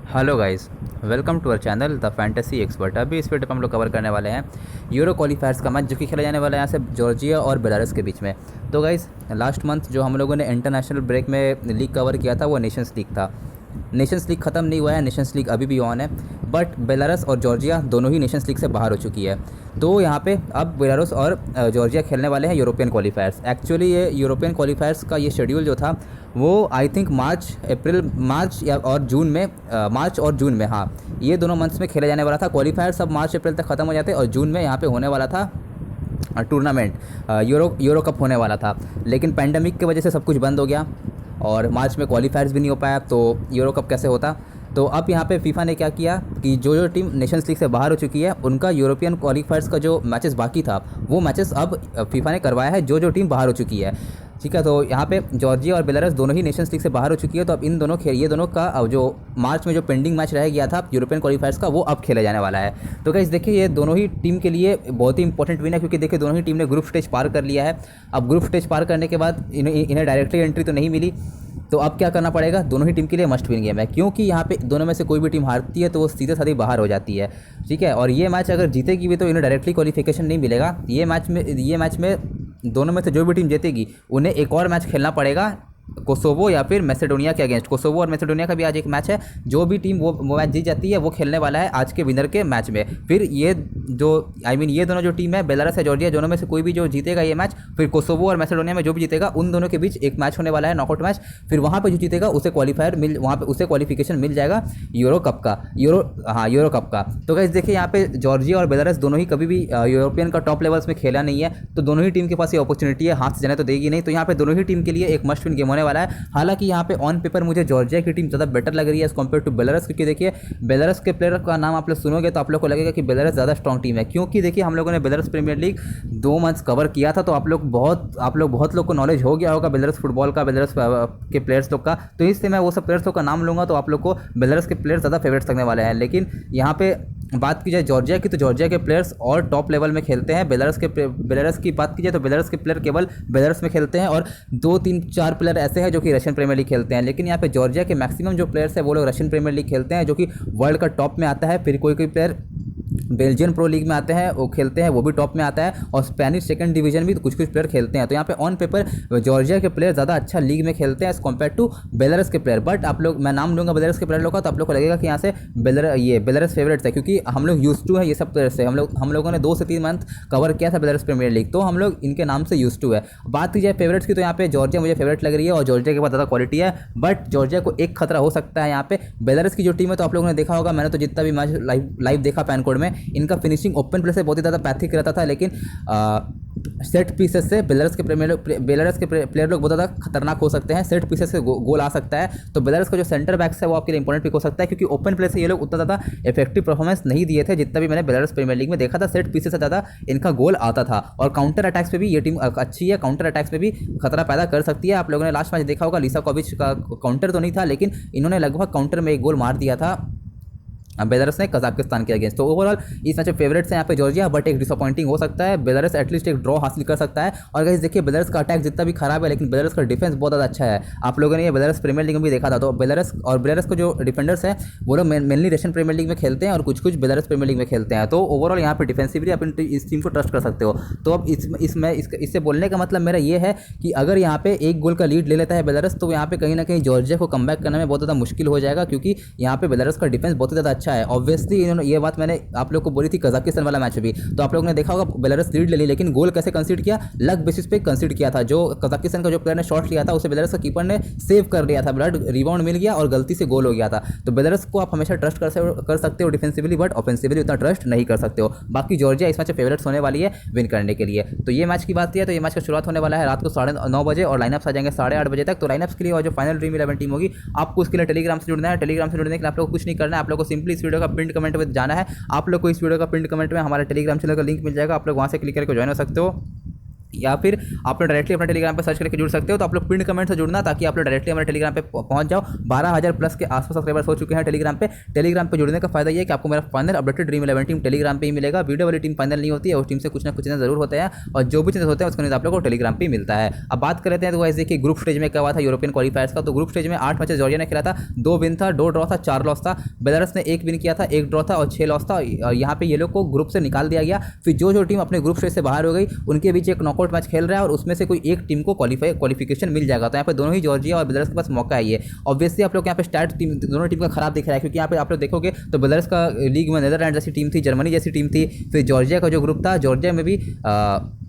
Hello guys, welcome to our channel the fantasy expert. अभी इस video पर हम लोग कवर करने वाले हैं यूरो क्वालिफायर्स का मैच जो कि खेला जाने वाला है यहाँ से जॉर्जिया और बेलारस के बीच में। तो गाइस, लास्ट मंथ जो हम लोगों ने इंटरनेशनल ब्रेक में लीग कवर किया था वो नेशंस लीग था। नेशंस लीग ख़त्म नहीं हुआ है, नेशंस लीग अभी भी ऑन है, बट बेलारस और जॉर्जिया दोनों ही नेशंस लीग से बाहर हो चुकी है। तो यहाँ पे अब बेलारस और जॉर्जिया खेलने वाले हैं यूरोपियन क्वालिफायर्स। एक्चुअली ये यूरोपियन क्वालिफायर्स का ये शेड्यूल जो था वो आई थिंक मार्च और जून में, हाँ, ये दोनों मंथ्स में खेला जाने वाला था। क्वालिफायर सब मार्च अप्रैल तक ख़त्म हो जाते और जून में यहाँ पे होने वाला था टूर्नामेंट, यूरो कप होने वाला था। लेकिन पैंडमिक की वजह से सब कुछ बंद हो गया और मार्च में क्वालिफायर्स भी नहीं हो पाया, तो यूरो कप कैसे होता। तो अब यहाँ पे फीफा ने क्या किया कि जो टीम नेशंस लीग से बाहर हो चुकी है उनका यूरोपियन क्वालिफायर्स का जो मैचेस बाकी था वो मैचेस अब फीफा ने करवाया है जो टीम बाहर हो चुकी है। ठीक है, तो यहाँ पे जॉर्जिया और बेलारस दोनों ही नेशंस लीग से बाहर हो चुकी है। तो अब ये दोनों का अब जो मार्च में जो पेंडिंग मैच रह गया था यूरोपियन क्वालिफायर्स का वो अब खेला जाने वाला है। तो गाइस देखिए, ये दोनों ही टीम के लिए बहुत ही इंपॉर्टेंट विन है, क्योंकि देखिए दोनों ही टीम ने ग्रुप स्टेज पार कर लिया है। अब ग्रुप स्टेज पार करने के बाद इन्हें डायरेक्टली एंट्री तो नहीं मिली, तो अब क्या करना पड़ेगा, दोनों ही टीम के लिए मस्ट विन गेम है, क्योंकि यहाँ पे दोनों में से कोई भी टीम हारती है तो वो सीधे साधे बाहर हो जाती है। ठीक है, और ये मैच अगर जीतेगी भी तो इन्हें डायरेक्टली क्वालिफिकेशन नहीं मिलेगा। ये मैच में दोनों में से जो भी टीम जीतेगी उन्हें एक और मैच खेलना पड़ेगा कोसोवो या फिर मैसेडोनिया के अगेंस्ट। कोसोवो और मैसेडोनिया का भी आज एक मैच है। जो भी टीम वो मैच जीत जाती है वो खेलने वाला है आज के विनर के मैच में। फिर ये दोनों जो टीम है बेलारस या जॉर्जिया, दोनों में से कोई भी जो जीतेगा ये मैच, फिर कोसोवो और मैसेडोनिया में जो भी जीतेगा उन दोनों के बीच एक मैच होने वाला है, नॉकआउट मैच। फिर वहाँ पर जो जीतेगा उसे उसे क्वालिफिकेशन मिल जाएगा यूरो कप का। तो गाइस देखिए, यहाँ पे जॉर्जिया और बेलारस दोनों ही कभी भी यूरोपियन का टॉप लेवल्स में खेला नहीं है, तो दोनों ही टीम के पास ये अपॉर्चुनिटी है, हाथ से जाने तो देगी नहीं। तो यहाँ पे दोनों ही टीम के लिए एक मस्ट विन गेम होने वाला है। हालांकि यहाँ पे ऑन पेपर मुझे जॉर्जिया की टीम ज़्यादा बेटर लग रही है एज कम्पेयर टू बेलारस, क्योंकि देखिए बेलारस के प्लेयर का नाम आप लोग सुनोगे तो आप लोग को लगेगा कि बेलारस ज़्यादा स्ट्रॉन्ग टीम है, क्योंकि देखिए हम लोगों ने Belarus Premier League 2 months cover किया था। तो आप लोग बहुत लोग को नॉलेज हो गया होगा बेलारस फुटबॉल का, बेलारस के प्लेयर्स लोग का। तो इससे मैं वो सब प्लेयर्स लोग का नाम लूँगा तो आप लोग को बेलारस के प्लेयर्स ज़्यादा फेवरेट्स लगने वाले हैं। लेकिन यहाँ पे बात की जाए जॉर्जिया की, तो जॉर्जिया के प्लेयर्स और टॉप लेवल में खेलते हैं। बेलारस की बात की जाए तो बेलारस के प्लेयर केवल बेलारस में खेलते हैं और 2-3-4 प्लेयर ऐसे हैं जो कि रशियन प्रीमियर लीग खेलते हैं। लेकिन यहाँ पे जॉर्जिया के मैक्सिमम जो प्लेयर्स हैं वो लोग रशियन प्रीमियर लीग खेलते हैं, जो कि वर्ल्ड का टॉप में आता है। फिर कोई प्लेयर बेल्जियन प्रो लीग में आते हैं, वो खेलते हैं, वो भी टॉप में आता है। और स्पेनिश सेकंड डिवीजन भी कुछ प्लेयर खेलते हैं। तो यहाँ पे ऑन पेपर जॉर्जिया के प्लेयर ज़्यादा अच्छा लीग में खेलते हैं एज कम्पेयर टू बेलारस के प्लेयर। बट मैं नाम लूँगा बेलारस के प्लेयर लोग का, तो आप लोग को लगेगा कि यहाँ से बेलारस फेवरेट्स है, क्योंकि हम लोग यूज टू है ये सब प्लेयर से। हम लोगों ने 2 से 3 मंथ कवर किया था बेलारस प्रीमियर लीग, तो हम लोग इनके नाम से यूज टू है। बात की जाए फेवरेट्स की, तो यहाँ पे जॉर्जिया मुझे फेवरेट लग रही है और जॉर्जिया के पास ज़्यादा क्वालिटी है। बट जॉर्जिया को एक खतरा हो सकता है यहाँ पे। बेलारस की जो टीम है तो आप लोगों ने देखा होगा, मैंने तो जितना भी मैच लाइव देखा पैन कोड में, इनका फिनिशिंग ओपन प्ले से बहुत ही ज़्यादा पैथिक रहता था। लेकिन सेट पीसेस से बेलारस के प्लेयर लोग बहुत ज़्यादा खतरनाक हो सकते हैं। सेट पीसेस से गोल आ सकता है। तो बेलारस का जो सेंटर बैक्स है वो आपके लिए इंपॉर्टेंट पिक हो सकता है, क्योंकि ओपन प्ले से ये लोग उतना ज़्यादा इफेक्टिव परफॉर्मेंस नहीं दिए थे जितना भी मैंने बेलारस प्रीमियर लीग में देखा था। सेट पीसेस से ज़्यादा इनका गोल आता था और काउंटर अटैक्स पे भी ये टीम अच्छी है, काउंटर अटैक्स पे भी खतरा पैदा कर सकती है। आप लोगों ने लास्ट मैच देखा होगा, लिसाकोविच का काउंटर तो नहीं था लेकिन इन्होंने लगभग काउंटर में एक गोल मार दिया था बेलारस ने कजाकिस्तान के अगेंस्ट। तो ओवरऑल इस मैच में फेवरेट्स हैं यहाँ पे जॉर्जिया, बट एक डिसअपॉइंटिंग हो सकता है। बेलारस एटलीस्ट एक ड्रॉ हासिल कर सकता है। और गाइस देखिए, बेलारस का अटैक जितना भी खराब है लेकिन बेलारस का डिफेंस बहुत ज़्यादा अच्छा है। आप लोगों ने ये बेलारस प्रीमियर लीग में भी देखा था। तो बेलारस को जो डिफेंडर्स हैं वो लोग मेनली रशियन प्रीमियर लीग में खेलते हैं और कुछ बेलारस प्रीमियर लीग में खेलते हैं। तो ओवरऑल यहाँ पे डिफेंसिवली आप इस टीम को ट्रस्ट कर सकते हो। तो अब इससे बोलने का मतलब मेरा ये है कि अगर यहाँ पे एक गोल का लीड ले लेता है बेलारस, तो यहाँ पे कहीं ना कहीं जॉर्जिया को कमबैक करने में बहुत ज़्यादा मुश्किल हो जाएगा, क्योंकि यहाँ पे बेलारस का डिफेंस बहुत ही ज़्यादा अच्छा है। ऑब्वियसली ये बात मैंने आप लोग को बोली थी कजाकिस्तान वाला मैच भी, तो आप लोगों ने देखा होगा बेलारस लीड ले ली, लेकिन गोल कैसे कंसीड किया, लक बेसिस पे कंसीड किया था। जो कजाकिस्तान का जो प्लेयर ने शॉट लिया था उसे बेलारस का कीपर ने सेव कर लिया था, ब्लड रिबाउंड मिल गया और गलती से गोल हो गया था। तो बेलारस को आप हमेशा ट्रस्ट कर सकते हो डिफेंसिवली, बट ऑफेंसिवली उतना ट्रस्ट नहीं कर सकते हो। बाकी जॉर्जिया इस मैच में फेवरेट्स होने वाली है विन करने के लिए। तो ये मैच की बात की है तो ये मैच का शुरुआत होने वाला है रात को 9:30 बजे और लाइनअप्स आ जाएंगे 8:30 बजे तक। तो लाइनअप्स के लिए और जो फाइनल ड्रीम 11 टीम होगी, आपको उसके लिए टेलीग्राम से जुड़ना है। टेलीग्राम से जुड़ने के लिए आप लोग कुछ नहीं करना है, आप लोग को सिंपली इस वीडियो का पिन कमेंट में जाना है। आप लोग को इस वीडियो का पिन कमेंट में हमारे टेलीग्राम चैनल का लिंक मिल जाएगा, आप लोग वहाँ से क्लिक करके ज्वाइन हो सकते हो। या फिर आप लोग डायरेक्टली अपने टेलीग्राम पे सर्च करके जुड़ सकते हो। तो आप लोग पिन कमेंट से जुड़ना ताकि आप लोग डायरेक्टली हमारे टेलीग्राम पे पहुंच जाओ। 12,000 प्लस के आसपास सब्सक्राइबर्स हो चुके हैं टेलीग्राम पे। टेलीग्राम पे जुड़ने का फायदा ये है कि आपको मेरा final updated dream 11 team Telegram पे ही मिलेगा। वीडियो वाली टीम फाइनल नहीं होती है, उस टीम से कुछ ना कुछ चीज़ें जरूर होते हैं और जो भी चीज़ें होते हैं उसका न्यूज़ आप लोग को टेलीग्राम पे मिलता है। अब बात कर लेते हैं तो वैसे कि ग्रुप स्टेज में क्या हुआ था यूरोपियन क्वालिफायर्स का। तो ग्रुप स्टेज में 8 मैचेस जॉर्जिया ने खेला था, 2 विन था, 2 ड्रॉ था, 4 लॉस था। बेलारस ने 1 विन किया था, 1 ड्रॉ था और 6 लॉस था। यहाँ पे ये लोग को ग्रुप से निकाल दिया गया। फिर जो टीम अपने ग्रुप स्टेज से बाहर हो गई उनके बीच एक नॉकआउट मैच खेल रहा है और उसमें से कोई एक टीम को क्वालिफिकेशन मिल जाएगा। तो यहाँ पे दोनों ही जॉर्जिया और बेलारस के पास मौका है ये। ऑब्वियसली आप लोग यहाँ पे स्टार्ट टीम दोनों टीम का खराब दिख रहा है, क्योंकि यहाँ पे आप लोग देखोगे तो बेलारस का लीग में नीदरलैंड जैसी टीम थी, जर्मनी जैसी टीम थी। फिर जॉर्जिया का जो ग्रुप था, जॉर्जिया में भी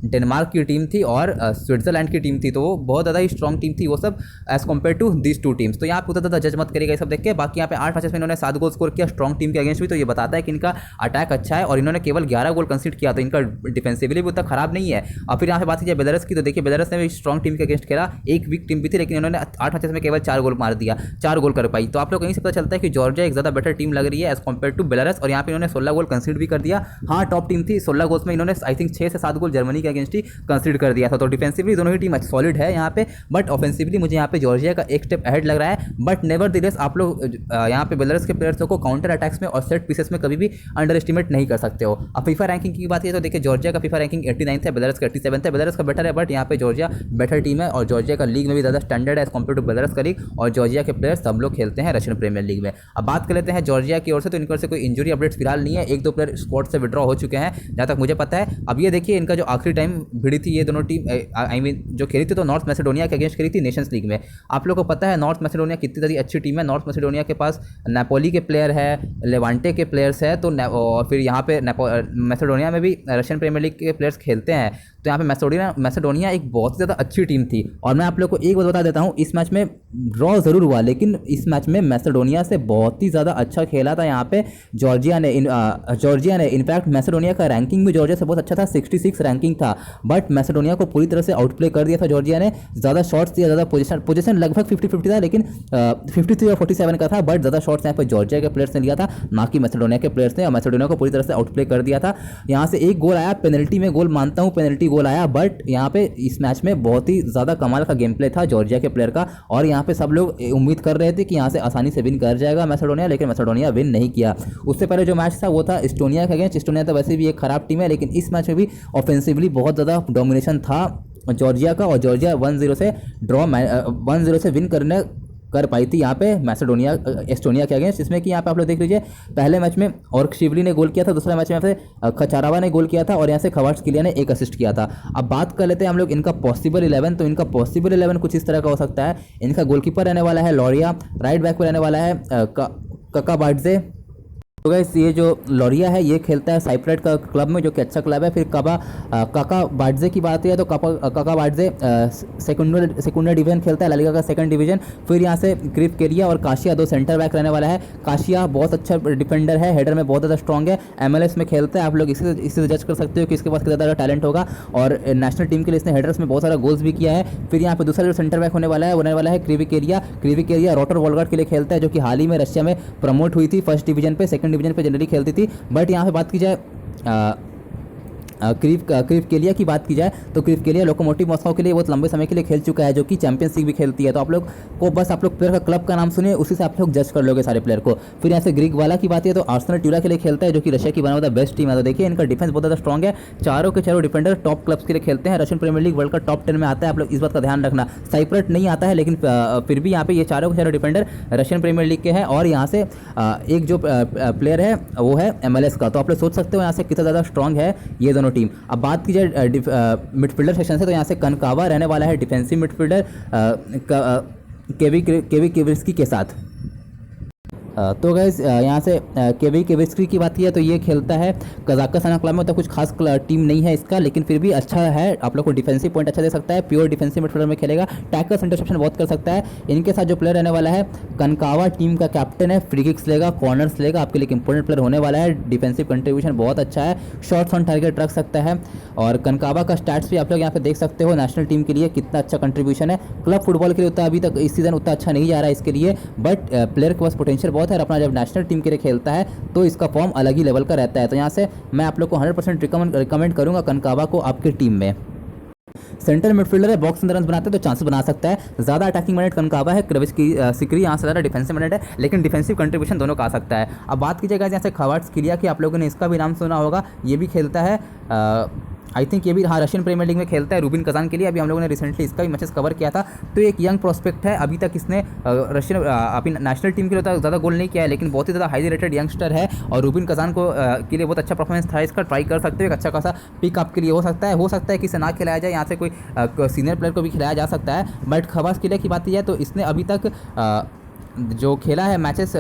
डेनमार्क की टीम थी और स्विट्जरलैंड की टीम थी। तो वो बहुत ज़्यादा ही स्ट्रॉन्ग टीम थी वो सब as compare to these 2 teams. तो यहाँ पे उतना ज़्यादा जज मत करिएगा ये सब देख के। बाकी यहाँ पे 8 मैचेस में इन्होंने 7 गोल स्कोर किया स्ट्रॉन्ग टीम के अगेंस्ट भी। तो ये बताता है कि इनका अटैक अच्छा है और इन्होंने केवल 11 गोल कंसीड किया, तो इनका डिफेंसिवली भी उतना खराब नहीं है। और फिर यहाँ पे बात कीजिए बेलारस की, तो देखिए बेलारस ने भी स्ट्रॉन्ग टीम के अगेंस्ट खेला, एक वीक टीम भी थी, लेकिन इन्होंने 8 मैचेस में केवल 4 गोल मार दिया, 4 गोल कर पाई। तो आप लोग कहीं से पता चलता है कि जॉर्जिया एक ज़्यादा बेटर टीम लग रही है एज कम्पेयर टू बेलारस। और यहाँ पे इन्होंने 16 गोल कंसीड भी कर दिया। हाँ, टॉप टीम थी, 16 गोल्स में इन्होंने आई थिंक 6 से 7 गोल जर्मनी के अगेंस्ट ही कंसीड कर दिया था। तो डिफेंसिवली दोनों ही टीम सॉलिड है यहाँ पे, बट ऑफेंसिवली मुझे यहाँ पे जॉर्जिया का एक स्टेप अहेड लग रहा है। बट नेवरदलेस आप लोग यहाँ पे बेलारस के प्लेयर्स को काउंटर अटैक्स में और सेट पीसेस में कभी भी अंडर एस्टिमेट नहीं कर सकते हो। अब फीफा रैंकिंग की बात की तो देखिए जॉर्जिया का फीफा रैंकिंग 89 है, बेलारस का 87 है। बेलारस का बेटर है, बट यहाँ पे जॉर्जिया बेटर टीम है और जॉर्जिया का लीग में भी ज़्यादा स्टैंडर्ड है एज कम्पेयर टू बेलारस का लीग। और जॉर्जिया के प्लेयर्स सब लोग खेलते हैं रशियन प्रीमियर लीग में। अब बात कर लेते हैं जॉर्जिया की ओर से, तो इनकी ओर से कोई इंजरी अपडेट्स फिलहाल नहीं है। 1-2 प्लेयर स्क्वाड से विड्रॉ हो चुके हैं जहाँ तक मुझे पता है। अब ये देखिए इनका जो आखिरी टाइम भिड़ी थी ये दोनों टीम आई मीन जो खेली थी तो नॉर्थ मैसेडोनिया के अगेंस्ट खेली थी नेशंस लीग में। आप लोगों को पता है नॉर्थ मैसेडोनिया कितनी ज़्यादा अच्छी टीम है। नॉर्थ मैसेडोनिया के पास नेपोली के प्लेयर है, लेवांटे के प्लेयर्स है, तो और फिर यहाँ पे मैसेडोनिया में भी रशियन प्रीमियर लीग के प्लेयर्स खेलते हैं। तो यहाँ पे मैसेडोनिया एक बहुत ही ज़्यादा अच्छी टीम थी। और मैं आप लोग को एक बात बता देता हूँ, इस मैच में ड्रॉ ज़रूर हुआ लेकिन इस मैच में मैसेडोनिया से बहुत ही ज़्यादा अच्छा खेला था यहाँ पे जॉर्जिया ने। इनफैक्ट मैसेडोनिया का रैंकिंग भी जॉर्जिया से बहुत अच्छा था, 66 रैंकिंग था। बट मैसेडोनिया को पूरी तरह से आउटप्ले कर दिया था जॉर्जिया ने। ज़्यादा शॉट्स दिया, ज़्यादा पोजीशन लगभग 50-50 था, लेकिन 53 और 47 का था। बट ज़्यादा शॉट्स यहाँ पर जॉर्जिया के प्लेयर्स ने लिया था, ना कि मैसेडोनिया के प्लेयर्स ने। और मैसेडोनिया को पूरी तरह से आउटप्ले कर दिया था। यहाँ से एक गोल आया, पेनल्टी में गोल मानता हूँ, पेनल्टी गोल आया, बट यहाँ पे इस मैच में बहुत ही ज़्यादा कमाल का गेम प्ले था जॉर्जिया के प्लेयर का। और यहाँ पे सब लोग उम्मीद कर रहे थे कि यहाँ से आसानी से विन कर जाएगा मैसेडोनिया, लेकिन मैसेडोनिया विन नहीं किया। उससे पहले जो मैच था वो था एस्टोनिया के अगेंस्ट। एस्टोनिया तो वैसे भी एक खराब टीम है, लेकिन इस मैच में भी ऑफेंसिवली बहुत ज़्यादा डोमिनेशन था जॉर्जिया का। और जॉर्जिया 1-0 से ड्रॉ 1-0 से विन कर पाई थी यहाँ पे मैसेडोनिया एस्टोनिया के अगेंस्ट। जिसमें कि यहाँ पे आप लोग देख लीजिए पहले मैच में और शिवली ने गोल किया था, दूसरे मैच में यहाँ से खचारावा ने गोल किया था और यहाँ से खवाट्सकीलिया ने 1 असिस्ट किया था। अब बात कर लेते हैं हम लोग इनका पॉसिबल 11। तो इनका पॉसिबल 11 कुछ इस तरह का हो सकता है। इनका गोलकीपर रहने वाला है लॉरिया, राइट बैक पर रहने वाला है काका बार्डजे। तो गाइस ये जो लॉरिया है ये खेलता है साइप्रेट का क्लब में, जो कि अच्छा क्लब है। फिर काका बार्डजे की बात है तो काका बार्डजे सेकंडर डिवीजन खेलता है, ला लीगा का 2nd डिवीजन। फिर यहाँ से क्रिफ केरिया और काशिया 2 सेंटर बैक रहने वाला है। काशिया बहुत अच्छा डिफेंडर है, हेडर में बहुत ज़्यादा स्ट्रॉन्ग है, MLS में खेलता है। आप लोग इसी से जज कर सकते हो कि इसके पास कितना ज़्यादा टैलेंट होगा। और नेशनल टीम के लिए इसने हेडर्स में बहुत सारा गोल्स भी किया है। फिर यहाँ पे दूसरा जो सेंटर बैक होने वाला है क्रिविक एरिया रोटर वॉलगार्ड के लिए खेलता है, जो कि हाल ही में रशिया में प्रमोट हुई थी 1st डिवीजन पे, 2nd डिवीजन पे जनरली खेलती थी। बट यहाँ पे बात की जाए क्रिफ केलिया की बात की जाए तो क्रिफ केलिया लोकोमोटिव मॉस्को के लिए बहुत लंबे समय के लिए खेल चुका है, जो कि चैंपियंस लीग भी खेलती है। तो आप लोग को बस आप लोग प्लेयर का क्लब का नाम सुनिए, उसी से आप लोग जज कर लोगे सारे प्लेयर को। फिर यहाँ से ग्रीक वाला की बात है तो आर्सेनल ट्यूरा के लिए खेलता है, जो कि रशिया की one of the best team है। तो देखिए इनका डिफेंस बहुत ज़्यादा स्ट्रॉन्ग है, चारों के चारों डिफेंडर टॉप क्लब्स के लिए खेलते हैं। रशियन प्रीमियर लीग वर्ल्ड का टॉप 10 में आता है, आप लोग इस बात का ध्यान रखना। साइप्रट नहीं आता है, लेकिन फिर भी यहाँ पे ये चारों के चारों डिफेंडर रशियन प्रीमियर लीग के हैं। और यहाँ से एक जो प्लेयर है वो है MLS का। तो आप लोग सोच सकते हो यहाँ से कितना ज़्यादा स्ट्रॉन्ग है ये दोनों टीम। अब बात की जाए मिडफील्डर सेक्शन से तो यहाँ से कनकावा रहने वाला है डिफेंसिव मिडफील्डर केवी केविस्की के साथ। तो गैस यहाँ से केविस्की की बात की है तो ये खेलता है कजाकिस्तान क्लब में। तो कुछ खास टीम नहीं है इसका, लेकिन फिर भी अच्छा है, आप लोग को डिफेंसिव पॉइंट अच्छा दे सकता है। प्योर डिफेंसिव मिडफील्डर में खेलेगा, टैकल्स इंटरसेप्शन बहुत कर सकता है। इनके साथ जो प्लेयर रहने वाला है कनकावा टीम का कैप्टन है, फ्री किक्स लेगा, कॉर्नर्स लेगा, आपके लिए इंपॉर्टेंट प्लेयर होने वाला है। डिफेंसिव कंट्रीब्यूशन बहुत अच्छा है, शॉट्स ऑन टारगेट रख सकता है। और कनकावा का स्टैट्स भी आप लोग यहाँ पे देख सकते हो, नेशनल टीम के लिए कितना अच्छा कंट्रीब्यूशन है। क्लब फुटबॉल के लिए उतना अभी तक इस सीजन उतना अच्छा नहीं जा रहा है इसके लिए, बट प्लेयर के पास पोटेंशियल बहुत है। और अपना जब नेशनल टीम के लिए खेलता है तो इसका फॉर्म अलग ही लेवल का रहता है। तो यहाँ से मैं आप लोग को 100% रिकमेंड करूँगा कनकावा को आपकी टीम में। सेंटर मिडफील्डर है, बॉक्स अंदर रन बनाता है तो चांसेस बना सकता है। ज़्यादा अटैकिंग मिनट कनकावा है, क्रविच की सिकरी यहाँ से ज़्यादा डिफेंसिव मिनट है, लेकिन डिफेंसिव कंट्रीब्यूशन दोनों का आ सकता है। अब बात की जाएगा यहाँ से क्वार्ट्ज़खीलिया की, आप लोगों ने इसका भी नाम सुना होगा, ये भी खेलता है आई थिंक ये भी हाँ रशियन प्रीमियर लीग में खेलता है रूबिन कजान के लिए। अभी हम लोगों ने रिसेंटली इसका भी मैचेस कवर किया था। तो एक यंग प्रोस्पेक्ट है, अभी तक इसने रशियन अपनी नेशनल टीम के लिए ज़्यादा गोल नहीं किया है, लेकिन बहुत ही ज़्यादा हाईली रेटेड यंगस्टर है और रूबिन कजान को के लिए बहुत अच्छा परफॉर्मेंस था इसका। ट्राई कर सकते हो, एक अच्छा खासा पिक आपके लिए हो सकता है कि इसे ना खिलाया जाए, यहाँ से कोई सीनियर प्लेयर को भी खिलाया जा सकता है। बट क्वार्ट्ज़खीलिया की बात की जाए तो इसने अभी तक जो खेला है मैचेस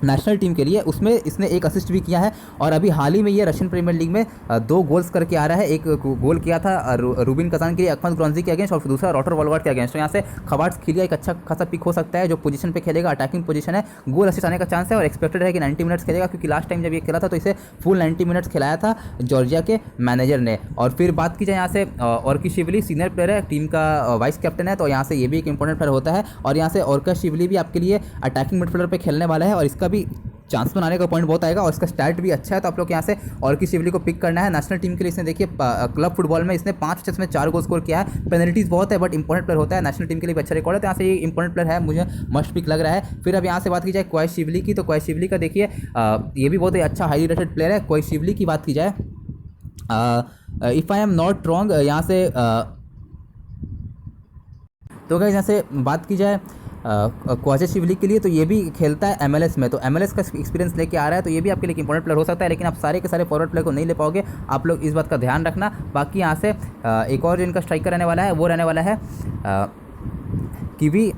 नेशनल टीम के लिए, उसमें इसने एक असिस्ट भी किया है। और अभी हाल ही में ये रशियन प्रीमियर लीग में 2 गोल्स करके आ रहा है। एक गोल किया था रूबिन कजान के लिए अखमद ग्रॉन्जी के अगेंस्ट, और फिर दूसरा रॉटर वॉलवर्थ के अगेंस्ट। तो यहाँ से क्वार्ट्ज़खीलिया एक अच्छा खासा पिक हो सकता है, जो पोजीशन पे खेलेगा, अटैकिंग पोजीशन है, गोल असिस्ट आने का चांस है और एक्सपेक्टेड है कि 90 मिनट्स खेलेगा, क्योंकि लास्ट टाइम जब ये खेला था तो इसे फुल 90 मिनट्स खिलाया था जॉर्जिया के मैनेजर ने। और फिर बात की जाए यहाँ से ऑर्किशिवली, सीनियर प्लेयर है, टीम का वाइस कैप्टन है, तो यहाँ से ये भी एक इंपॉर्टेंट प्लेयर होता है। और यहाँ से ऑर्किशिवली भी आपके लिए अटैकिंग मिडफील्डर पे खेलने वाला है और इसका भी चांस बनाने का पॉइंट बहुत आएगा और इसका स्टैट भी अच्छा है। तो आप लोग यहाँ से ऑर्किशिवली को पिक करना है। नेशनल टीम के लिए इसने देखिए क्लब फुटबॉल में इसने 5 मैचेस में 4 गोल स्कोर किया है। पेनल्टीज बहुत है बट इंपॉर्टेंट प्लेयर होता है, नेशनल टीम के लिए भी अच्छा रिकॉर्ड है। तो यहाँ से ये इंपॉर्टेंट प्लेयर है, मुझे मस्ट पिक लग रहा है। फिर अब यहाँ से बात की जाए क्वार्ट्ज़खीलिया की, तो क्वार्ट्ज़खीलिया का देखिए ये भी बहुत ही अच्छा हाईली रेटेड प्लेयर है। क्वार्ट्ज़खीलिया की बात की जाए, if I am not wrong, यहाँ से तो गाइस यहाँ से बात की जाए क्वार्ट्ज़खीलिया के लिए, तो ये भी खेलता है MLS में, तो MLS का एक्सपीरियंस लेके आ रहा है, तो ये भी आपके लिए एक इंपॉर्टेंट प्लेयर हो सकता है। लेकिन आप सारे के सारे फॉरवर्ड प्लेयर को नहीं ले पाओगे, आप लोग इस बात का ध्यान रखना। बाकी यहाँ से एक और जो इनका स्ट्राइकर रहने वाला है वो रहने वाला है किवी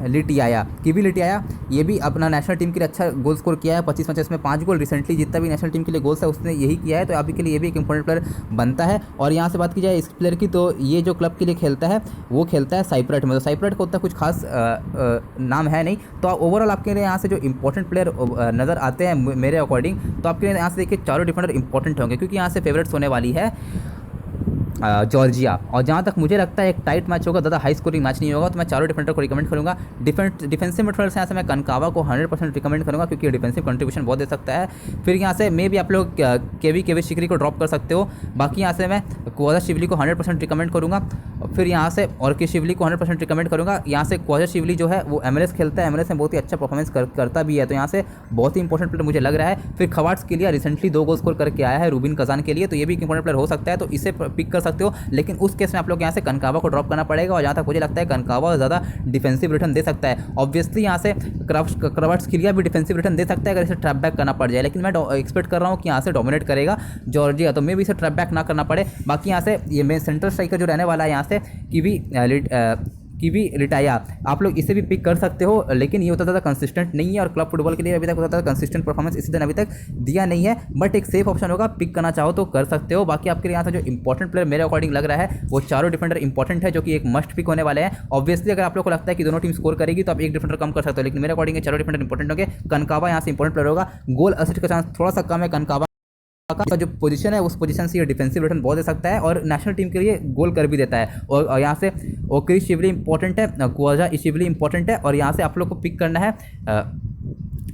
लिटियाया। ये भी अपना नेशनल टीम के लिए अच्छा गोल स्कोर किया है, 25 मैचेस में 5 गोल। रिसेंटली जितना भी नेशनल टीम के लिए गोल्स है उसने यही किया है, तो अभी के लिए ये भी एक इंपॉर्टेंट प्लेयर बनता है। और यहाँ से बात की जाए इस प्लेयर की, तो ये जो क्लब के लिए खेलता है वो खेलता है साइप्रट में। तो साइप्रट को उतना कुछ खास नाम है नहीं, तो ओवरऑल आपके लिए यहाँ से जो इंपॉर्टेंट प्लेयर नज़र आते हैं मेरे अकॉर्डिंग, तो आपके लिए यहाँ से देखिए चारों डिफेंडर इंपॉर्टेंट होंगे, क्योंकि यहाँ से फेवरेट्स होने वाली है जॉर्जिया। और जहाँ तक मुझे लगता है एक टाइट मैच होगा, ज़्यादा हाई स्कोरिंग मैच नहीं होगा, तो मैं चारों डिफेंडर को रिकमेंड करूँगा। डिफेंसिव मिडफील्डर से यहाँ से मैं कनकावा को 100% रिकमेंड करूँगा, क्योंकि डिफेंसिव कंट्रीब्यूशन बहुत दे सकता है। फिर यहाँ से मे भी आप लोग केवी शिकरी को ड्रॉप कर सकते हो। बाकी यहाँ से मैं क्वार्ट्ज़खीलिया को 100% रिकमेंड करूँगा। फिर यहाँ से ऑर्किशिवली को 100% रिकमेंड करूँगा। यहाँ से क्वार्ट्ज़खीलिया जो है वो MLS खेलता है, MLS में बहुत ही अच्छा परफॉर्मेंस करता भी है, तो यहाँ से बहुत ही इंपॉर्टेंट प्लेयर मुझे लग रहा है। फिर क्वार्ट्ज़खीलिया रिसेंटली 2 गोल स्कोर करके आया है रूबिन कजान के लिए, तो ये भी एक इंपॉर्टेंट प्लेयर हो सकता है, तो इसे पिक कर सकते हो। लेकिन उस केस में आप लोग यहाँ से कनकावा को ड्रॉप करना पड़ेगा, और जहाँ तक मुझे लगता है कनकावा ज़्यादा डिफेंसिव रिटर्न दे सकता है। ऑब्वियसली यहाँ से क्वार्ट्ज़खीलिया भी डिफेंसिव रिटर्न दे सकता है अगर इसे ट्रैप बैक करना पड़ जाए, लेकिन मैं एक्सपेक्ट कर रहा हूँ कि यहाँ से डोमिनेट करेगा जॉर्जिया, तो मे भी इसे ट्रैप बैक ना करना पड़े। बाकी यहाँ से ये मेन सेंट्रल स्ट्राइकर जो रहने वाला है यहाँ से किवी लिटियाया, आप लोग इसे भी पिक कर सकते हो, लेकिन ये उतना ज़्यादा कंसिस्टेंट नहीं है और क्लब फुटबॉल के लिए अभी तक उतना ज़्यादा कंसिस्टेंट परफॉर्मेंस इसी दिन अभी तक दिया नहीं है। बट एक सेफ ऑप्शन होगा, पिक करना चाहो तो कर सकते हो। बाकी आपके लिए यहाँ से जो इंपॉर्टेंट प्लेयर मेरे अकॉर्डिंग लग रहा है वो चारों डिफेंडर इंपॉर्टेंट है, जो कि एक मस्ट पिक होने वाले हैं। ऑब्वियसली अगर आप लोग को लगता है कि दोनों टीम स्कोर करेगी तो आप एक डिफेंडर कम कर सकते हो, लेकिन मेरे अकॉर्डिंग चारों डिफेंडर इंपॉर्टेंट होंगे। कनकावा यहाँ से इंपॉर्टेंट प्लेयर होगा, गोल असिस्ट का चांस थोड़ा सा कम है कनकावा का जो पोजीशन है उस पोजीशन से ये डिफेंसिव रिटर्न बहुत दे सकता है और नेशनल टीम के लिए गोल कर भी देता है। और यहाँ से ओक्रीशिवली इंपॉर्टेंट है, क्वार्ट्ज़खीलिया इंपॉर्टेंट है, और यहाँ से आप लोग को पिक करना है।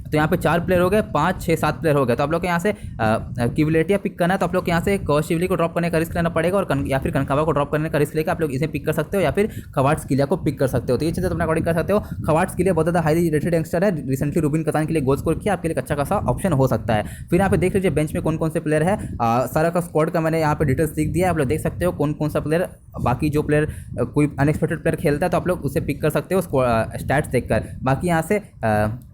तो यहाँ पे 4 प्लेयर हो गए, 5, 6, 7 प्लेयर हो गए, तो आप लोग को यहाँ से किविलिटिया पिक करना है, तो आप लोग यहाँ से क्वार्ट्ज़खीलिया को ड्रॉप करने का रिस्क लेना पड़ेगा, और या फिर कनकावा को ड्रॉप करने का रिस्क लेकर आप लोग इसे पिक कर सकते हो, या फिर क्वार्ट्ज़खीलिया को पिक कर सकते हो। तो ये चीज़ें अपना अकॉर्डिंग कर सकते हो। क्वार्ट्ज़खीलिया बहुत ज़्यादा हाईली रेटेड यंगस्टर है, रिसेंटली रूबिन कजान के लिए गोल स्कोर किया, आपके लिए अच्छा खासा ऑप्शन हो सकता है। फिर यहाँ पे देख लीजिए बेंच में कौन कौन से प्लेयर है, सारा का स्क्वाड का मैंने यहाँ पे डिटेल्स लिख दिया है, आप लोग देख सकते हो कौन कौन सा प्लेयर, बाकी जो प्लेयर कोई अनएक्सपेक्टेड प्लेयर खेलता है तो आप लोग उसे पिक कर सकते हो स्टैट्स देखकर। बाकी यहाँ से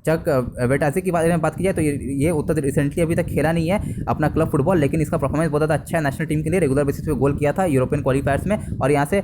चक वेटासी की बात की जाए तो ये उतना रिसेंटली अभी तक खेला नहीं है अपना क्लब फुटबॉल, लेकिन इसका परफॉर्मेंस बहुत ज़्यादा अच्छा है नेशनल टीम के लिए, रेगुलर बेसिस पे गोल किया था यूरोपियन क्वालिफायर्स में। और यहाँ से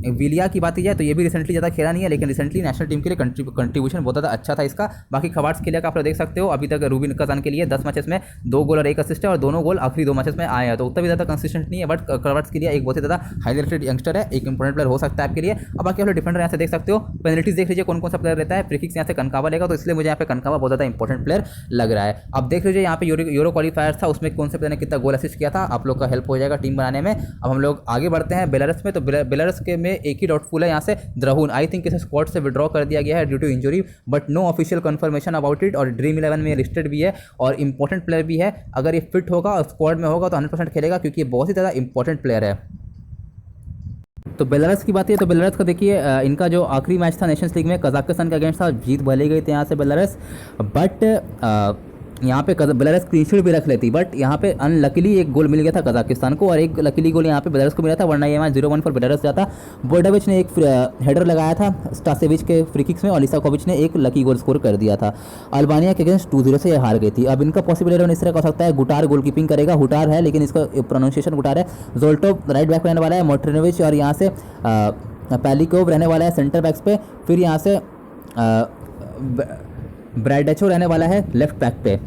विलिया की बात की जाए तो ये भी रिसेंटली ज़्यादा खेला नहीं है, लेकिन रिसेंटली नेशनल टीम के लिए कंट्रीब्यूशन बहुत ज़्यादा अच्छा था इसका। बाकी क्वार्ट्ज़खीलिया का आप लोग देख सकते हो अभी तक रूबिन कजान के लिए 10 मैचेस में 2 गोल और 1 असिस्ट है, और दोनों गोल आखिरी 2 मैचेस में आए हैं, तो उतना भी ज़्यादा कंसिस्टेंट नहीं है। बट क्वार्ट्ज़खीलिया एक बहुत ही ज़्यादा हाईली रेटेड यंगस्टर है, एक इंपॉर्टेंट प्लेयर हो सकता है आपके लिए। अब बाकी आप लोग डिफेंडर यहाँ से देख सकते हो, पेनल्टीज देख लीजिए कौन कौन सा प्लेयर रहता है। फ्री किक्स यहाँ से कनकावा लेगा, तो इसलिए मुझे यहाँ पे कनकावा बहुत ज़्यादा इंपॉर्टेंट प्लेयर लग रहा है। अब देख लीजिए यहाँ पे यूरो क्वालिफायर था, उसमें कौन से प्लेयर ने कितना गोल असिस्ट किया था, आप लोग का हेल्प हो जाएगा टीम बनाने में। अब हम लोग आगे बढ़ते हैं बेलारस में, तो बेलारस के में में एक ही डाउटफुल है यहाँ से द्रहुन। आई थिंक इसे स्क्वाड से विड्रॉ कर दिया गया है due to injury, but no official confirmation about it. और ड्रीम 11 में लिस्टेड भी है और इंपॉर्टेंट प्लेयर भी है। अगर ये फिट होगा और स्क्वाड में होगा तो 100% खेलेगा, क्योंकि ये बहुत ही ज़्यादा इंपॉर्टेंट प्लेयर है। तो बेलारस की बात है तो बेलारस का देखिए इनका जो आखिरी मैच था नेशंस लीग में कजाकिस्तान के अगेंस्ट था, जीत भले गई थी यहाँ से बेलारस, बट यहाँ पे बेलारस क्लीन शीट भी रख लेती, बट यहाँ पे अनलकीली एक गोल मिल गया था कजाकिस्तान को और एक लकीली गोल यहाँ पे बेलारस को मिला था, वरना ये मैच 0-1 फॉर बेलारस जाता। बोर्डाविच ने एक हेडर लगाया था स्टासेविच के फ्री किक्स में और लिसाकोविच ने एक लकी गोल स्कोर कर दिया था। अल्बानिया के अगेंस्ट 2-0 से ये हार गई थी। अब इनका पॉसिबल 11 इस तरह का हो सकता है, गुटार गोलकीपिंग करेगा, हुटार है लेकिन इसका प्रोनाउंसिएशन गुटार है। जोल्टोव राइट बैक रहने वाला है, मोट्रिनोविच और यहाँ से पैलिकोव रहने वाला है सेंटर बैक्स पे, फिर यहाँ से ब्राइडेचो रहने वाला है लेफ्ट बैक पे।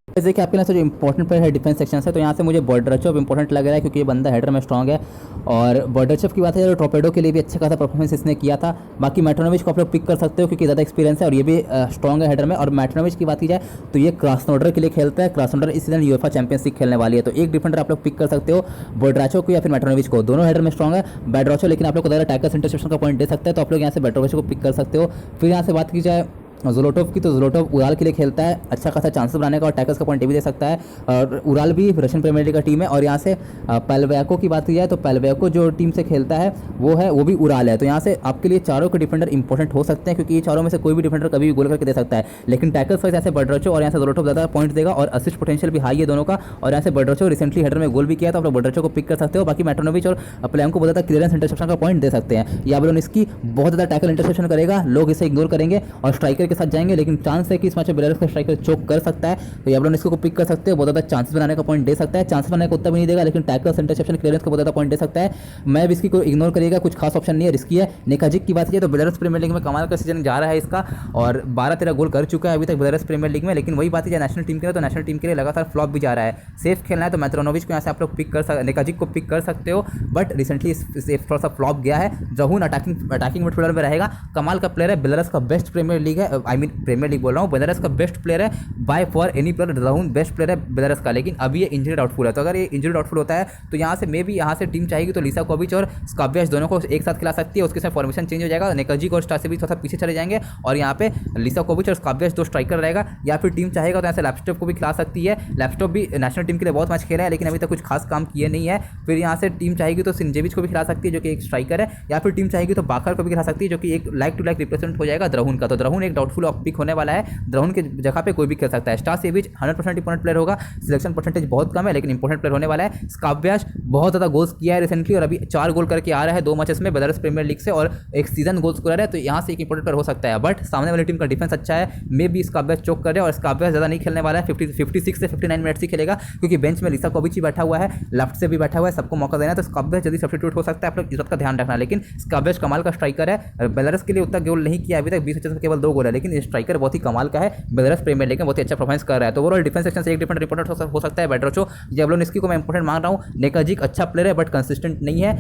जैसे कि आपके लिए जो इंपॉर्टेंट प्लेयर है डिफेंस सेक्शन से, तो यहाँ से मुझे बॉर्डरचोव इंपॉर्टेंट लग रहा है क्योंकि ये बंदा हेडर में स्ट्रॉन्ग है। और बॉर्डरचोव की बात है तो टॉर्पेडो के लिए भी अच्छा खासा परफॉर्मेंस इसने किया था। बाकी मैट्रोनोविच को आप लोग पिक कर सकते हो क्योंकि ज़्यादा एक्सपीरियंस है और ये भी स्ट्रॉन्ग है हेडर में। और मैट्रोनोविच की बात की जाए तो ये क्रास्नोडर के लिए खेलता है। क्रास्नोडर इस सीजन यूएफए चैंपियंस लीग खेलने वाली है, तो एक डिफेंडर आप लोग पिक कर सकते हो, बॉर्डराचो को या फिर मैट्रोनोविच को। दोनों हेडर में स्ट्रॉन्ग है बैड्रोचो, लेकिन आप लोग को ज़्यादा टैकल्स इंटरसेप्शन का पॉइंट दे सकते हैं, तो आप लोग यहाँ से बैड्रोचो को पिक कर सकते हो। फिर यहाँ से बात की जाए ज़ोलोटोव की, तो ज़ोलोटोव उराल के लिए खेलता है, अच्छा खासा चांसेस बनाने का और टैकल्स का पॉइंट भी दे सकता है। और उराल भी रशियन प्रीमियर लीग का टीम है। और यहाँ से पेल्वेको की बात की जाए तो पेल्वेको जो टीम से खेलता है वो भी उराल है। तो यहाँ से आपके लिए चारों के डिफेंडर इंपॉर्टेंट हो सकते हैं क्योंकि ये चारों में से कोई भी डिफेंडर कभी भी गोल करके दे सकता है। लेकिन टैकल्स वाइज ऐसे बर्डरोचो और यहाँ से ज़ोलोटोव ज़्यादा पॉइंट देगा और असिस्ट पोटेंशियल भी हाई है दोनों का। और यहाँ से बर्डरोचो रिसेंटली हेडर में गोल भी किया था, आप लोग बर्डरोचो को पिक कर सकते हो। बाकी मैट्रोनोविच और प्लेमको बहुत ज़्यादा क्लियरेंस इंटरसेप्शन का पॉइंट दे सकते हैं। याब्लोनिस्की बहुत ज़्यादा टैकल इंटरसेप्शन करेगा, लोग इसे इग्नोर करेंगे और स्ट्राइकर के साथ जाएंगे, लेकिन चांस है कि इस मैच में बेलारस का स्ट्राइकर चोक कर सकता है, तो याब्लोनिस्की को पिक कर सकते हो, बहुत ज़्यादा चांसेस बनाने का पॉइंट दे सकता है। चांसेस बनाने को उतना भी नहीं देगा लेकिन टैकल्स इंटरसेप्शन क्लियरेंस को बहुत ज़्यादा पॉइंट दे सकता है। मैं भी इसकी को इग्नोर करेगा, कुछ खास ऑप्शन नहीं है, रिस्की है। नेकाजिक की बात की तो बेलारस प्रीमियर लीग में कमाल का सीजन जा रहा है इसका और 12-13 गोल कर चुका है अभी तक बेलारस प्रीमियर लीग में। लेकिन वही बात है नेशनल टीम के लिए, तो नेशनल टीम के लिए लगातार फ्लॉप भी जा रहा है। सेफ खेलना है तो मैट्रोनोविच को यहाँ से आप लोग पिक कर सकते, नेकाजिक को पिक कर सकते हो, बट रिसेंटली सेफ थोड़ा सा फ्लॉप गया है। जहून अटैकिंग मिडफील्डर में रहेगा, कमाल का प्लेयर है, बेलारस का बेस्ट प्रीमियर लीग है, आई मीन प्रीमियर लीग बोल रहा हूँ, बेलारस का बेस्ट प्लेयर है बाय फॉर एनी प्लेयर। जहून बेस्ट प्लेयर है बेलारस का, लेकिन अभी ये इंजरी डाउटफुल है। तो अगर ये इंजरी डाउटफुल होता है तो यहाँ से मे भी यहाँ से टीम चाहेगी तो लिसाकोविच और स्काबियास दोनों को एक साथ खिला सकती है, उसके साथ फॉर्मेशन चेंज हो जाएगा, नेकाजिक और स्टासेविच थोड़ा पीछे चले जाएंगे और यहाँ पे लिसाकोविच और स्काबियास दो स्ट्राइकर रहेगा। या फिर टीम चाहेगा तो यहाँ से लैपस्टॉप को भी खिला सकती है। लैपस्टॉप भी नेशनल टीम के लिए बहुत मैच खेला है लेकिन अभी तक कुछ खास काम किए नहीं है। फिर यहाँ से टीम चाहेगी तो सिंजेविच को भी खिला सकती है जो कि एक स्ट्राइकर है, या फिर टीम चाहेगी तो बाकर को भी खिला सकती है जो कि एक लाइक टू लाइक रिप्रेजेंट हो जाएगा द्रहुन का। तो द्रहुन एक डाउटफुल पिक होने वाला है, द्रहुन की जगह पे कोई भी खेल सकता है। स्टासेविच 100% इंपॉर्टेंट प्लेयर होगा, सिलेक्शन परसेंटेज बहुत कम है लेकिन इंपॉर्टेंट प्लेयर होने वाला है। स्काबियास बहुत ज़्यादा गोल्स किया है रिसेंटली और अभी 4 गोल करके आ रहा है 2 मैचेस में बेलारस प्रीमियर लीग से और एक सीजन गोल स्कोरर है, तो यहाँ से एक इंपॉर्टेंट प्लेयर हो सकता है। बट सामने वाली टीम का डिफेंस अच्छा है, मे भी स्काबियास चोक कर रहे और स्काबियास ज़्यादा नहीं खेलने वाला है, 56 से 59 मिनट्स ही खेलेगा क्योंकि बेंच में लिसाकोविच ही बैठा हुआ है, लेफ्ट से भी बैठा हुआ है, सबको मौका देना है, तो स्काबियास जल्दी सब्स्टिट्यूट हो सकता है। आप लोग इस बात का ध्यान रखना। लेकिन स्काबियास कमाल का स्ट्राइकर है, बेलारस के लिए उतना गोल नहीं किया अभी तक, 20 मैचेस में केवल 2 गोल है, लेकिन स्ट्राइकर बहुत ही कमाल का है, बेलारस प्रीमियर लीग में बहुत ही अच्छा परफॉर्मेंस कर रहा है। तो ओवरऑल डिफेंस सेक्शन से एक डिफेंडर इंपॉर्टेंट हो सकता है बैड्रोचो। याब्लोनिस्की को मैं इंपॉर्टेंट मान रहा हूँ। नेकाजिक अच्छा प्लेयर है बट कंसिस्टेंट नहीं है।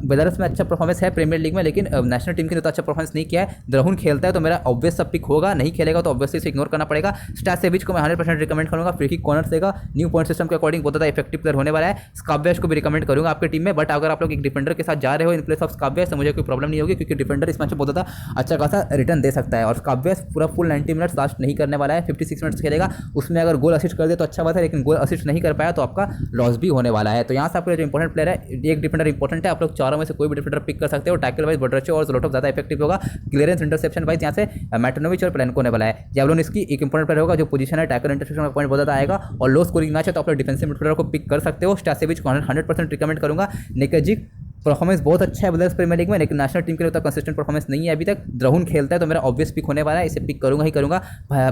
बेलारस में अच्छा परफॉर्मेंस है प्रीमियर लीग में लेकिन नेशनल टीम के लिए तो अच्छा परफॉर्मेंस नहीं किया है। द्रहुन खेलता है तो मेरा ऑब्वियस सब पिक होगा, नहीं खेलेगा तो ऑब्वियसली इसे इग्नोर करना पड़ेगा। स्टासेविच को मैं 100% रिकमेंड करूँगा, फ्री किक कॉर्नर देगा, न्यू पॉइंट सिस्टम के अकॉर्डिंग बहुत ज़्यादा इफेक्टिव प्लेयर होने वाला है। स्काबियास को भी रिकमेंड करूँगा आपकी टीम में, बट अगर आप लोग एक डिफेंडर के साथ जा रहे हो इन प्लेस ऑफ स्काबियास तो मुझे कोई प्रॉब्लम नहीं होगी क्योंकि डिफेंडर इस मैच में बहुत ज़्यादा अच्छा खासा रिटर्न दे सकता है। और स्काबियास पूरा फुल 90 मिनट्स लास्ट नहीं करने वाला है, 56 मिनट्स खेलेगा, उसमें अगर गोल असिस्ट कर दे तो अच्छा बात है, लेकिन गोल असिस्ट नहीं कर पाया तो आपका लॉस भी होने वाला है। तो यहाँ से आपके जो इंपॉर्टेंट प्लेयर है, एक डिफेंडर इंपॉर्टेंट है, आप लोग चारों में से कोई भी डिफेंडर पिक कर सकते हो। टैकल वाइज बॉर्डरचो और ज़ोलोटोव ज़्यादा इफेक्टिव होगा, क्लियरेंस इंटरसेप्शन वाइज यहाँ से मैट्रोनोविच और प्लेनको होने वाला है। याब्लोनिस्की एक इंपॉर्टेंट प्लेयर होगा, जो पोजीशन है टैकल इंटरसेप्शन का पॉइंट बहुत ज़्यादा आएगा और लो स्कोरिंग मैच है तो आप लोग डिफेंसिव मिडफील्डर को पिक कर सकते हो। स्टासेविच को 100% रिकमेंड करूँगा। नेकाजिक परफॉर्मेंस बहुत अच्छा है बेलारस प्रीमियर लीग में लेकिन नेशनल टीम के लिए उतना कंसिस्टेंट परफॉर्मेंस नहीं है अभी तक। द्रहुन खेलता है तो मेरा ऑब्वियस पिक होने वाला है, इसे पिक करूँगा ही करूँगा,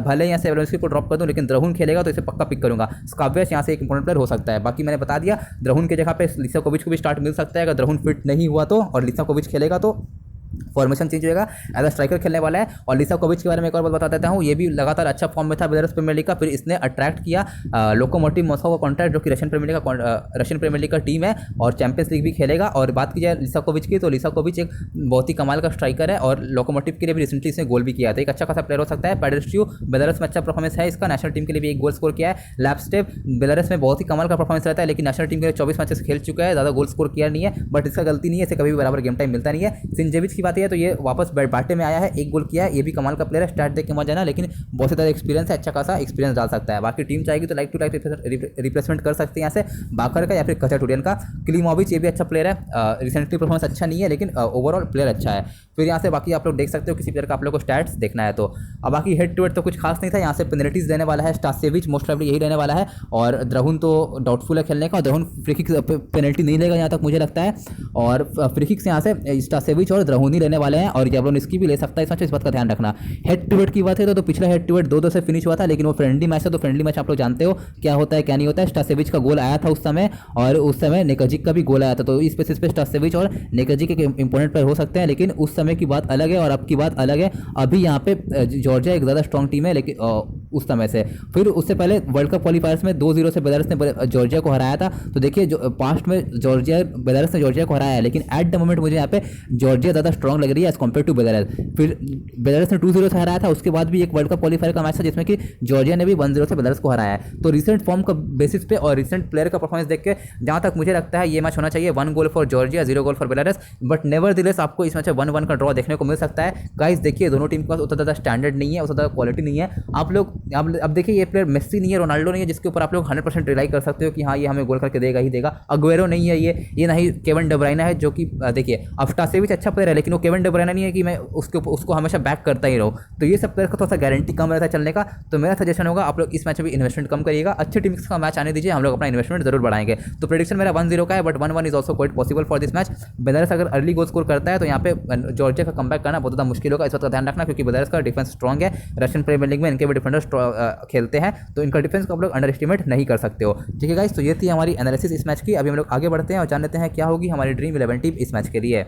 भले यहाँ से याब्लोनिस्की को ड्रॉप कर दूँ लेकिन द्रहुन खेलेगा तो इसे पक्का पिक करूँगा। स्काबियास यहाँ से एक इंपॉर्टेंट प्लेयर हो सकता है। बाकी मैंने बता दिया, द्रहुन की जगह पे लिसाकोविच को भी स्टार्ट मिल सकता है अगर द्रहुन फिट नहीं हुआ तो, और लिसाकोविच खेलेगा तो फॉर्मेशन चेंज होगा, एज अ स्ट्राइकर खेलने वाला है। और लिसाकोविच के बारे में एक और बात बता देता हूँ, ये भी लगातार अच्छा फॉर्म में था बेलारूस प्रीमियर लीग का। फिर इसने अट्रैक्ट किया लोकोमोटिव मॉस्को का कॉन्ट्रैक्ट, जो कि रशियन प्रीमियर लीग का टीम है और चैंपियंस लीग भी खेलेगा। और बात की जाए लिसाकोविच की, तो लिसाकोविच एक बहुत ही कमाल का स्ट्राइकर है और लोकोमोटिव के लिए भी रिसेंटली इसने गोल भी किया था। एक अच्छा खासा प्लेयर हो सकता है। पेडेस्ट्रू बेलारूस में अच्छा परफॉर्मेंस है इसका, नेशनल टीम के लिए भी एक गोल स्कोर किया है। लैपस्टेप बेलारूस में बहुत ही कमाल का परफॉर्मेंस रहता है, लेकिन नेशनल टीम के लिए 24 मैचेस खेल चुका है, ज़्यादा गोल स्कोर किया नहीं है, बट इसका गलती नहीं है, इसे कभी भी बराबर गेम टाइम मिलता नहीं है। सिंजेविच की बात है तो ये वापस बाटे में आया है, एक गोल किया है, ये भी कमाल का प्लेयर है। स्टार्ट देख के मजा ना, लेकिन बहुत ज़्यादा एक्सपीरियंस है, अच्छा खासा एक्सपीरियंस डाल सकता है। बाकी टीम चाहेगी तो लाइक टू लाइक रिप्लेसमेंट कर सकते हैं यहाँ से बाकर का या फिर कचाटूरियन का। क्लीमोविच ये भी अच्छा प्लेयर है, रिसेंटली परफॉर्मेंस अच्छा नहीं है, लेकिन ओवरऑल प्लेयर अच्छा है। फिर यहाँ से बाकी आप लोग देख सकते हो, किसी प्लेयर का आप लोग को स्टैट्स देखना है तो। अब बाकी हेड टू हेड तो कुछ खास नहीं था। यहाँ से पेनल्टीज देने वाला है स्टासेविच, मोस्ट ऑफली यही रहने वाला है, और द्रहुन तो डाउटफुल है खेलने का। द्रहुन फ्री किक पेनल्टी नहीं लेगा यहाँ तक मुझे लगता है, और फ्री किक से यहाँ से स्टासेविच और द्रहुन ही रहने वाले हैं, और याब्लोनिस्की भी ले सकता है इस बात का ध्यान रखना। हेड टू हेड की बात है तो पिछला हेड टू हेड 2-2 से फिनिश हुआ था, लेकिन वो फ्रेंडली मैच था, तो फ्रेंडली मैच आप लोग जानते हो क्या होता है क्या नहीं होता है। स्टासेविच का गोल आया था उस समय, और उस समय नेकाजिक का भी गोल आया था, तो इस बेसिस पे स्टासेविच और नेकाजिक एक इंपॉर्टेंट प्लेयर हो सकते हैं, लेकिन उस समय की बात अलग है और अब की बात अलग है। अभी यहाँ पे जॉर्जिया एक ज़्यादा स्ट्रॉन्ग टीम है, लेकिन उस समय से फिर उससे पहले वर्ल्ड कप क्वालिफायर्स में 2-0 से बेलारूस ने जॉर्जिया को हराया था। तो देखिए जो पास्ट में बेलारूस ने जॉर्जिया को हराया है, लेकिन एट द मोमेंट मुझे यहाँ पे जॉर्जिया ज़्यादा स्ट्रॉन्ग लग रही है एज कम्पेयर टू बेलारूस। फिर बेलारूस ने 2-0 से हराया था, उसके बाद भी एक वर्ल्ड कप क्वालिफायर का मैच था जिसमें कि जॉर्जिया ने भी 1-0 से बेलारूस को हराया है। तो रिसेंट फॉर्म का बेसिस पे और रिसेंट प्लेयर का परफॉर्मेंस देख के जहाँ तक मुझे लगता है ये मैच होना चाहिए 1 goal for Georgia, 0 goal for Belarus. But nevertheless आपको इस मैच में 1-1 का ड्रॉ देखने को मिल सकता है। गाइस देखिए दोनों टीम के पास उतना ज़्यादा स्टैंडर्ड नहीं है, उतना ज़्यादा क्वालिटी नहीं है। आप लोग अब देखिए ये प्लेयर मेस्सी नहीं है, रोनाल्डो नहीं है, जिसके ऊपर आप लोग 100% रिलाई कर सकते हो कि हाँ ये हमें गोल करके देगा ही देगा। अग्वेरो नहीं है ये नहीं केविन डे ब्रुयने है, जो कि देखिए अब स्टासेविच अच्छा प्लेयर है, लेकिन वो केविन डे ब्रुयने नहीं है कि मैं उसको हमेशा बैक करता ही रहूँ। तो ये सब प्लेयर का थोड़ा सा गारंटी कम रहता है चलने का। तो मेरा सजेशन होगा आप लोग इस मैच में भी इन्वेस्टमेंट कम करिएगा, अच्छी टीम का मैच आने दीजिए, हम लोग अपना इन्वेस्टमेंट जरूर बढ़ाएंगे। तो प्रेडिक्शन मेरा 1-0 का है, but 1-1 is also quite possible for this match. Belarus अगर अर्ली गोल स्कोर करता है तो यहाँ पे जॉर्जिया का कमबैक करना बहुत ज़्यादा मुश्किल होगा, इस बात का ध्यान रखना, क्योंकि बेलारूस का डिफेंस स्ट्रॉन्ग है। रशियन प्रीमियर लीग में इनके भी डिफेंडर्स खेलते हैं, तो इनका डिफेंस को आप लोग अंडर एस्टिमेट नहीं कर सकते हो। ठीक है गाइस, तो ये थी हमारी एनालिसिस इस मैच की। अभी हम लोग आगे बढ़ते हैं और जान लेते हैं क्या होगी हमारी ड्रीम 11 टीम इस मैच के लिए।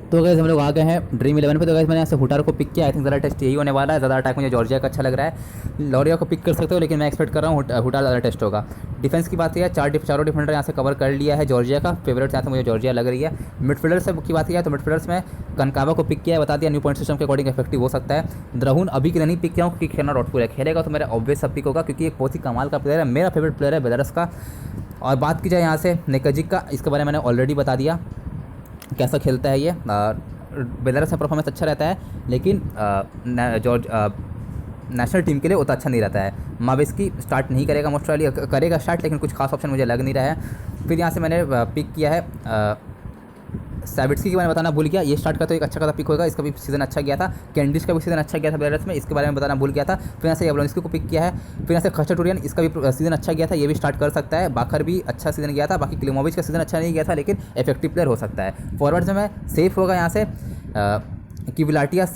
तो गाइस हम लोग आ गए हैं ड्रीम 11 पे। तो गाइस मैंने यहाँ से हुटार को पिक किया, आई थिंक ज़्यादा टेस्ट यही होने वाला है। ज़्यादा अटैक मुझे जॉर्जिया का अच्छा लग रहा है, लॉरिया को पिक कर सकते हो, लेकिन मैं एक्सपेक्ट कर रहा हूँ हुटार ज़्यादा टेस्ट होगा। डिफेंस की बात है चारों डिफेंडर यहाँ से कवर कर लिया है जॉर्जिया का, फेवरेट यहाँ से मुझे जॉर्जिया लग रही है। मिडफील्डर से की बात किया तो मिडफील्डर्स में कनकावा को पिक किया है, बता दिया न्यू पॉइंट सिस्टम के अकॉर्डिंग इफेक्टिव हो सकता है। द्रहुन अभी के लिए नहीं पिक किया हूँ क्योंकि खेलना डॉटफुल है, खेलेगा तो मेरा ऑब्वियस सब पिक होगा, क्योंकि एक बहुत ही कमाल का प्लेयर है, मेरा फेवरेट प्लेयर है बेलारूस का। और बात की जाए यहाँ से नेकाजिक का, इसके बारे में मैंने ऑलरेडी बता दिया कैसा खेलता है ये। बेलारूस में परफॉर्मेंस अच्छा रहता है, लेकिन नेशनल टीम के लिए उतना अच्छा नहीं रहता है। मावेस्की स्टार्ट नहीं करेगा, मोस्ट प्रोबेबली करेगा स्टार्ट, लेकिन कुछ खास ऑप्शन मुझे लग नहीं रहा है। फिर यहाँ से मैंने पिक किया है सैविट्स्की के बारे में बताना भूल गया, ये स्टार्ट का तो एक अच्छा खासा पिक होगा, इसका भी सीजन अच्छा गया था। कैंडिश का भी सीजन अच्छा गया था बेलारूस में, इसके बारे में बताना भूल गया था। फिर यहाँ से याब्लोनिस्की को पिक किया है। फिर यहाँ से खचाटूरियन, इसका भी सीजन अच्छा गया था, ये भी स्टार्ट कर सकता है। बाकर भी अच्छा सीजन गया था, बाकी क्लीमोविच का सीजन अच्छा नहीं गया था, लेकिन इफेक्टिव प्लेयर हो सकता है। फॉरवर्ड में सेफ होगा यहाँ से कि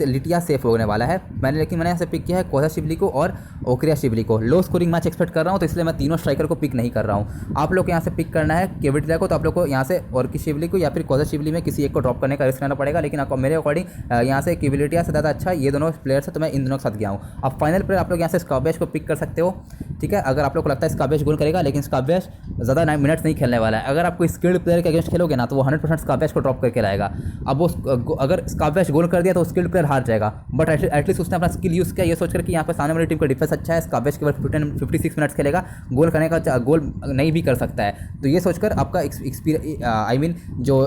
लिटिया सेफ होने वाला है लेकिन मैंने यहाँ से पिक किया है कोजाशिवली को और ओक्रियाशिवली को। लो स्कोरिंग मैच एक्सपेक्ट कर रहा हूँ, तो इसलिए मैं तीनों स्ट्राइकर को पिक नहीं कर रहा हूँ। आप लोग को यहाँ से पिक करना है केविटिया को, तो आप लोग को यहाँ से ओर्किशिवली को या फिर कोजाशिवली में किसी एक को ड्रॉप करने का रिस्क लेना पड़ेगा, लेकिन आपको मेरे अकॉर्डिंग यहाँ से केविलिटिया से ज़्यादा अच्छा ये दोनों प्लेयर्स है, तो मैं इन दोनों के साथ गया हूँ। अब फाइनल प्लेयर आप लोग यहाँ से स्काबेश को पिक कर सकते हो, ठीक है, अगर आप लोग को लगता है स्काबेश गोल करेगा, लेकिन स्काबेश ज़्यादा मिनट्स नहीं खेलने वाला है। अगर आप कोई स्किल्ड प्लेयर के अगेंस्ट खेलोगे ना, तो वो 100% स्काबेश को ड्रॉप करके लाएगा। अब वो अगर स्काबेश गोल कर दिया तो स्किल्ड प्लेयर हार जाएगा, बट एटलीस्ट उसने अपना स्किल यूज़ किया, ये सोचकर कि यहाँ पर सामने वाली टीम का डिफेंस अच्छा है, स्काबेश केवल 56 मिनट्स खेलेगा, गोल करने का गोल नहीं भी कर सकता है। तो ये सोचकर आपका जो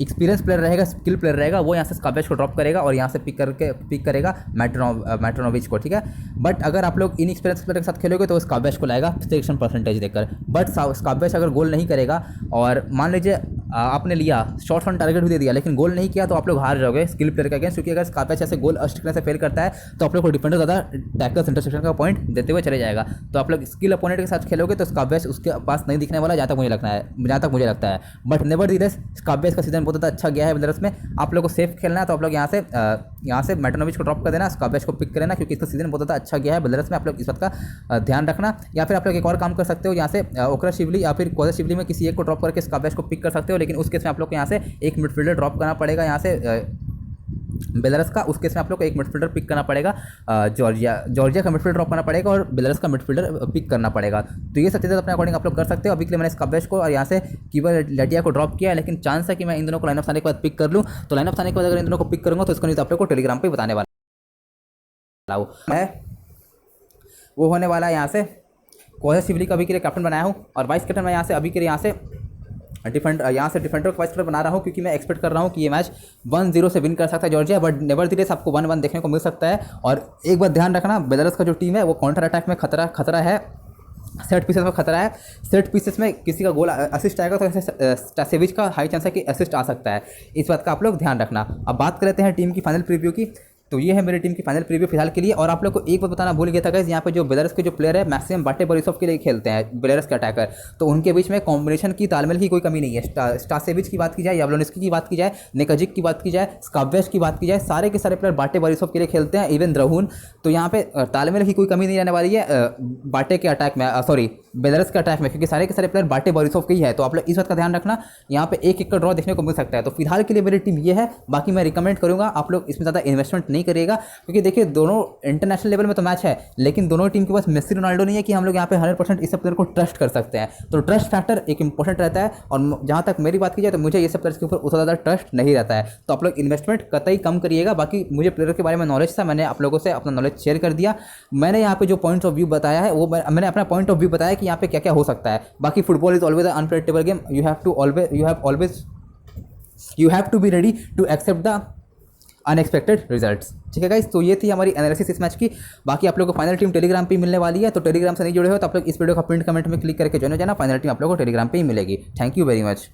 एक्सपीरियंस प्लेयर रहेगा, स्किल प्लेयर रहेगा, वो यहाँ से स्काबेश को ड्रॉप करेगा और यहाँ से पिक करेगा मैट्रोनोविच को, ठीक है। बट अगर आप लोग इन एक्सपीरियंस प्लेयर के साथ खेलोगे तो स्काबेश को लाएगा सिलेक्शन परसेंटेज देकर। बट स्काबेश अगर गोल नहीं करेगा और मान लीजिए आपने लिया शॉर्ट्स ऑन टारगेट भी दे दिया, लेकिन गोल नहीं किया, तो आप लोग हार जाओगे स्किल प्लेयर के अगेंस्ट, क्योंकि अगर स्काबेश ऐसे गोल असिस्ट करने से फेल करता है तो आप लोग को डिफेंडर ज़्यादा टैकल्स इंटरसेप्शन का पॉइंट देते हुए चले जाएगा। तो आप लोग स्किल अपोनेंट के साथ खेलोगे तो स्काबेश उसके पास नहीं दिखने वाला, जहाँ तक मुझे लगता है। बट नेवरदलेस स्काबेश का सीजन बहुत ज़्यादा अच्छा गया है बेलारूस में। आप लोग को सेफ खेलना है तो आप लोग यहाँ से मैट्रोनोविच को ड्रॉप कर देना, स्काबेश को पिक कर लेना, क्योंकि इसका सीजन बहुत ज़्यादा अच्छा गया है बेलारूस में। आप लोग इस बात का ध्यान रखना। या फिर आप लोग एक और काम कर सकते हो, यहाँ से ओक्राशिवली या फिर कोजाशिवली में किसी एक को ड्रॉप करके स्काबेश को पिक कर सकते हो। हो, लेकिन उस केस में आप लोग को यहाँ से एक मिडफील्डर ड्रॉप करना पड़ेगा यहाँ से बेलारस का। उस केस में आप लोग को एक मिडफील्डर पिक करना पड़ेगा, जॉर्जिया का मिडफील्डर ड्रॉप करना पड़ेगा और बेलारस का मिडफील्डर पिक करना पड़ेगा। तो ये सब चीज़ें अपने अकॉर्डिंग आप लोग कर सकते हो। अभी के लिए मैंने स्काबेश को और यहाँ से कीवर लटिया को ड्रॉप किया है, लेकिन चांस है कि मैं इन दोनों को लाइनअप आने के बाद पिक कर लूँ। तो लाइनअप आने के बाद अगर इन दोनों को पिक करूँगा तो इसको न्यूज़ आप लोग को टेलीग्राम पर बताने वाला हूँ मैं। वो होने वाला है यहाँ से कोहर शिवली का अभी के लिए कैप्टन बनाया हूँ, और वाइस कैप्टन मैं यहाँ से अभी के लिए यहाँ से डिफेंडर को वाइस कैप्टन बना रहा हूँ, क्योंकि मैं एक्सपेक्ट कर रहा हूँ कि ये मैच 1-0 से विन कर सकता है जॉर्जिया, बट नेवरदलेस आपको 1-1 देखने को मिल सकता है। और एक बात ध्यान रखना, बेलारस का जो टीम है वो काउंटर अटैक में खतरा है, सेट पीसेस में खतरा है। सेट पीसेस में किसी का गोल असिस्ट आएगा तो ऐसे स्टासेविच का हाई चांस है कि असिस्ट आ सकता है, इस बात का आप लोग ध्यान रखना। अब बात कर लेते हैं टीम की फाइनल प्रीव्यू की। तो ये है मेरी टीम की फाइनल प्रीव्यू फिलहाल के लिए। और आप लोग को एक बात बताना भूल गया था गाइस, यहाँ पे जो बेलारस के जो प्लेयर है मैक्सिमम बाटे बोरिसोव के लिए खेलते हैं, बेलारस के अटैकर, तो उनके बीच में कॉम्बिनेशन की तालमेल की कोई कमी नहीं है। स्टासेविच की बात की जाए, याब्लोनिस्की की बात की जाए, नेकाजिक की बात की जाए, स्काबेश की बात की जाए, सारे के सारे प्लेयर बाटे बोरिसोव के लिए खेलते हैं, इवन द्रहुन। तो यहाँ पे तालमेल की कोई कमी नहीं रहने वाली है बाटे के अटैक में, सॉरी बेलारस के अटैक में, क्योंकि सारे के सारे प्लेयर बाटे बोरिसोव के ही है। तो आप लोग इस बात का ध्यान रखना, यहाँ पे एक का ड्रॉ देखने को मिल सकता है। तो फिलहाल के लिए मेरी टीम ये है। बाकी मैं रिकमेंड करूँगा आप लोग इसमें ज़्यादा इन्वेस्टमेंट नहीं करिएगा, क्योंकि देखिए दोनों इंटरनेशनल लेवल में तो मैच है, लेकिन दोनों टीम के पास मेसी रोनाल्डो नहीं है कि हम लोग यहाँ पे 100% इस सब प्लेयर को ट्रस्ट कर सकते हैं। तो ट्रस्ट फैक्टर एक इंपॉर्टेंट रहता है, और जहाँ तक मेरी बात की जाए तो मुझे ये सब प्लेयर्स के ऊपर उतना ज़्यादा ट्रस्ट नहीं रहता है। तो आप लोग इन्वेस्टमेंट कतई कम करिएगा। बाकी मुझे प्लेयर के बारे में नॉलेज था, मैंने आप लोगों से अपना नॉलेज शेयर कर दिया। मैंने यहाँ पे जो पॉइंट ऑफ व्यू बताया है वो मैंने अपना पॉइंट ऑफ व्यू बताया कि यहाँ पे क्या क्या हो सकता है। बाकी football is always unpredictable game, you have to be ready to accept the unexpected results. ठीक है गाइस, तो ये थी हमारी एनालिसिस इस मैच की। बाकी आप लोगों को फाइनल टीम टेलीग्राम पे मिलने वाली है, तो टेलीग्राम से नहीं जुड़े हो तो आप लोग इस वीडियो का प्रिंट कमेंट में क्लिक करके ज्वाइन हो जाना। फाइनल टीम आप लोगों को टेलीग्राम पे ही मिलेगी। Thank you very much.